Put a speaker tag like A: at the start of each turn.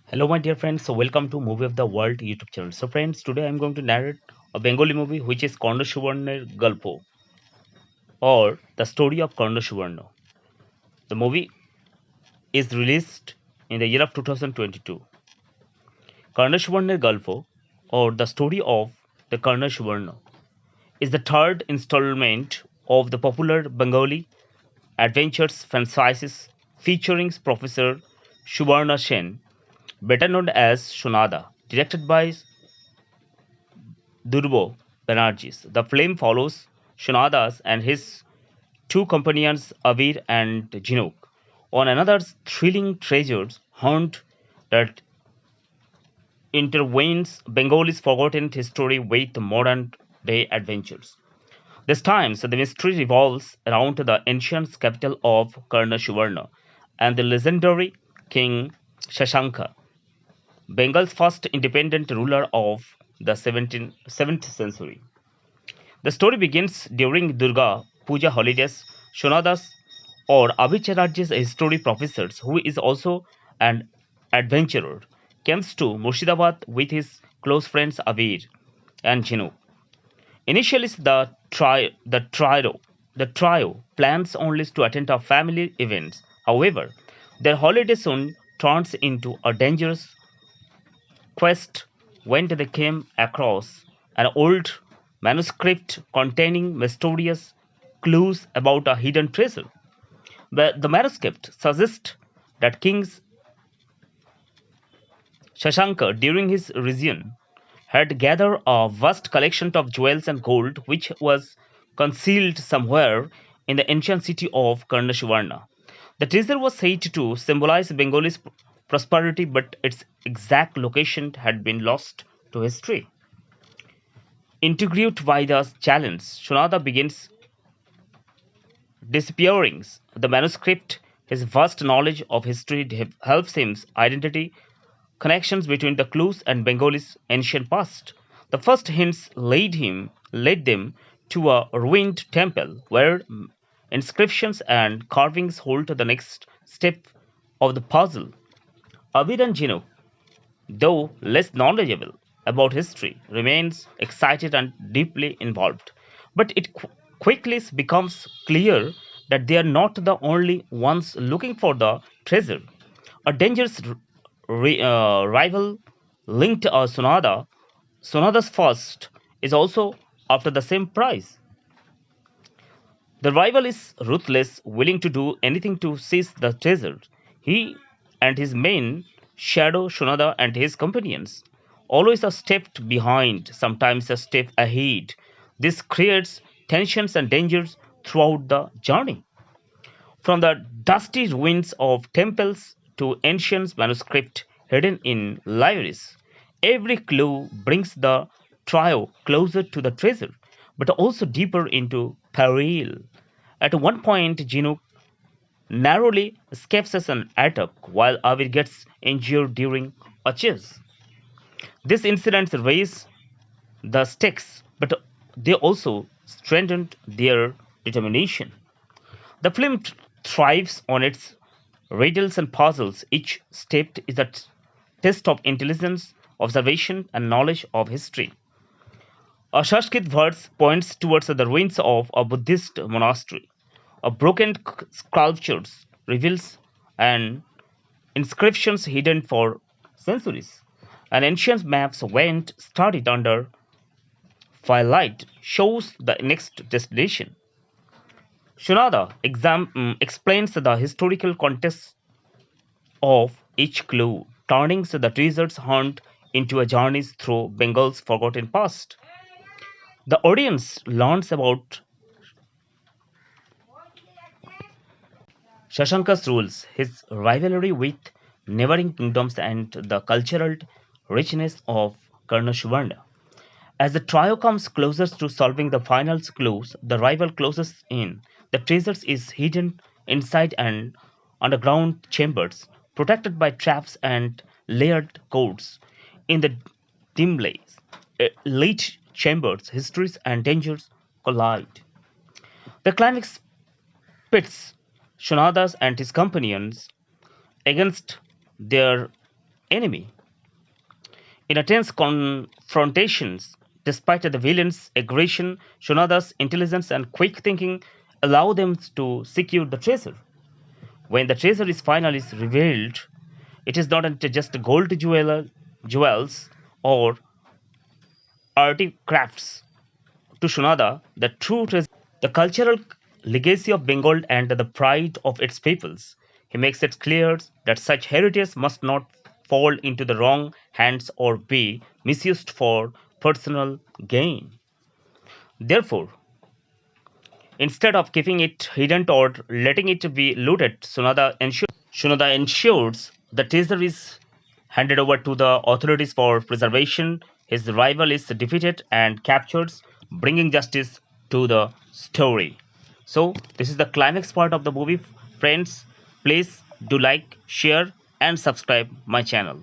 A: Hello, my dear friends. So, welcome to Movie of the World YouTube channel. So, friends, today I'm going to narrate a Bengali movie which is karnosubarner Galpo or the story of Karnosubarno. The movie is released in the year of 2022. Karnosubarner Galpo or the story of the Karnosubarno is the third installment of the popular Bengali adventures franchise featuring Professor Subarna Sen, better known as Shunada, directed by Durbo Banerjees. The film follows Shunadas and his two companions Avir and Jinook on another thrilling treasure hunt that intertwines Bengali's forgotten history with modern day adventures. This time, so the mystery revolves around the ancient capital of Karnashuvarna and the legendary king Shashanka, Bengal's first independent ruler of the 7th century. The story begins during Durga Puja holidays. Shonadas or Abhicharajya's history professor, who is also an adventurer, comes to Murshidabad with his close friends Avir and Jinu. Initially, the trio plans only to attend a family events. However, their holiday soon turns into a dangerous quest when they came across an old manuscript containing mysterious clues about a hidden treasure. The manuscript suggests that King Shashanka, during his reign, had gathered a vast collection of jewels and gold which was concealed somewhere in the ancient city of Karnashivarna. The treasure was said to symbolize Bengali's prosperity, but its exact location had been lost to history. Intrigued by the challenge, Shunada begins disappearing the manuscript. His vast knowledge of history helps him identify connections between the clues and Bengali's ancient past. The first hints led them to a ruined temple where inscriptions and carvings hold the next step of the puzzle. Abid and Jinu, though less knowledgeable about history, remains excited and deeply involved. But it quickly becomes clear that they are not the only ones looking for the treasure. A dangerous rival linked Sonada's first is also after the same prize. The rival is ruthless, willing to do anything to seize the treasure. He and his men shadow Shunada and his companions, always a step behind, sometimes a step ahead. This creates tensions and dangers throughout the journey. From the dusty ruins of temples to ancient manuscripts hidden in libraries, every clue brings the trio closer to the treasure, but also deeper into peril. At one point, Jinu narrowly escapes as an attack while Avir gets injured during a chase. These incidents raise the stakes, but they also strengthened their determination. The film thrives on its riddles and puzzles. Each step is a test of intelligence, observation, and knowledge of history. A Sanskrit verse points towards the ruins of a Buddhist monastery. A broken sculptures reveals an inscriptions hidden for centuries. An ancient maps went studied under firelight shows the next destination. Shunada explains the historical context of each clue, turning the treasure's hunt into a journey through Bengal's forgotten past. The audience learns about Shashanka's rules, his rivalry with neighboring kingdoms, and the cultural richness of Karnashuvarna. As the trio comes closer to solving the final clues, the rival closes in. The treasure is hidden inside an underground chambers, protected by traps and layered codes. In the dim lit chambers, histories and dangers collide. The climax pits Shunadas and his companions against their enemy. In a tense confrontations, despite the villain's aggression, Shunada's intelligence and quick thinking allow them to secure the treasure. When the treasure is finally revealed, it is not just jewels or artifacts. To Shunada, the true treasure, the cultural legacy of Bengal and the pride of its peoples. He makes it clear that such heritage must not fall into the wrong hands or be misused for personal gain. Therefore, instead of keeping it hidden or letting it be looted, Shunada ensures the treasure is handed over to the authorities for preservation. His rival is defeated and captured, bringing justice to the story. So, this is the climax part of the movie. Friends, please do like, share, and subscribe my channel.